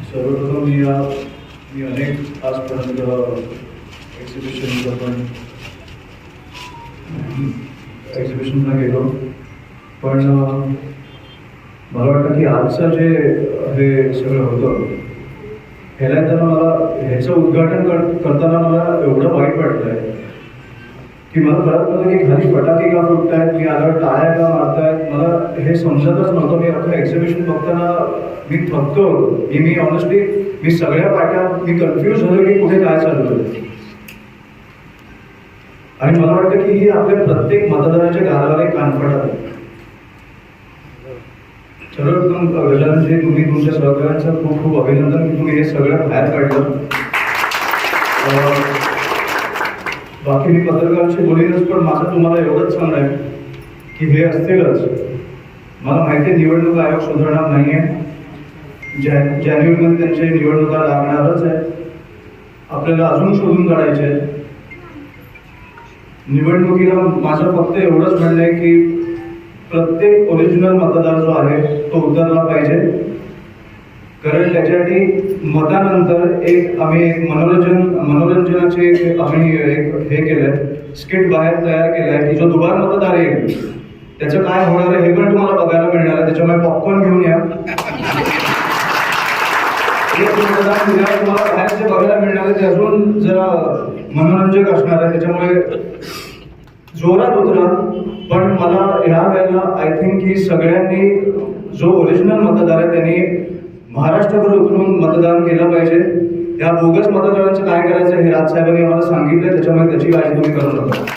सर्वप्रथम मी अनेक आजपर्यंत एक्झिबिशनला गेलो, पण मला वाटतं की आजचं जे हे सगळं होतं ह्याला मला ह्याचं उद्घाटन करताना मला एवढं वाईट वाटतंय की मला कळत नव्हतं की खाली फटाके का फुटतायत, मी आल्यावर टाळ्या का मारतायत. मला हे समजतच नव्हतं. मी अख्खं एक्झिबिशन बघताना मी थकतो होतो. मी ऑनेस्टली मी सगळ्या पाट्या मी कन्फ्यूज झालो की कुठे काय चाललंय. आणि मला वाटतं की ही आपल्या प्रत्येक मतदाराच्या गालाला एक कानफाट आहे. सर्वप्रथम गजाननजी, तुम्ही तुमच्या सहकार्यांचं खूप खूप अभिनंदन की तुम्ही हे सगळं बाहेर काढलं. बाकी मी पत्रकारांशी बोलीनच, पण माझं तुम्हाला एवढंच सांगणं आहे की हे असतीलच. मला माहिती आहे निवडणूक आयोग सुधारणार नाही आहे. जानेवारीमध्ये त्यांच्या निवडणुका लागणारच आहे. आपल्याला अजून शोधून काढायचे आहेत. निवडणुकीला माझं फक्त एवढंच म्हणणं आहे की प्रत्येक ओरिजिनल मतदार जो आहे तो उतरला पाहिजे. कारण त्याच्यासाठी मतानंतर आम्ही एक मनोरंजनाचे आम्ही एक हे केलंय, स्किट बाहेर तयार केलंय की जो दुबार मतदार येईल त्याचं काय होणार आहे हे पण तुम्हाला बघायला मिळणार आहे. त्याच्यामुळे पॉपकॉर्न घेऊन या. मतदान दिल्यावर तुम्हाला बाहेर जे बघायला मिळणार आहे ते अजून जरा मनोरंजक असणार आहे. त्याच्यामुळे जोरात उतरा. पण मला ह्या वेळेला आय थिंक की सगळ्यांनी जो ओरिजिनल मतदार आहे त्यांनी महाराष्ट्रभर उतरून मतदान केलं पाहिजे. या बोगस मतदारांचं काय करायचं हे राजसाहेबांनी आम्हाला सांगितलंय, त्याच्यामुळे त्याची काळजी तुम्ही करू नका.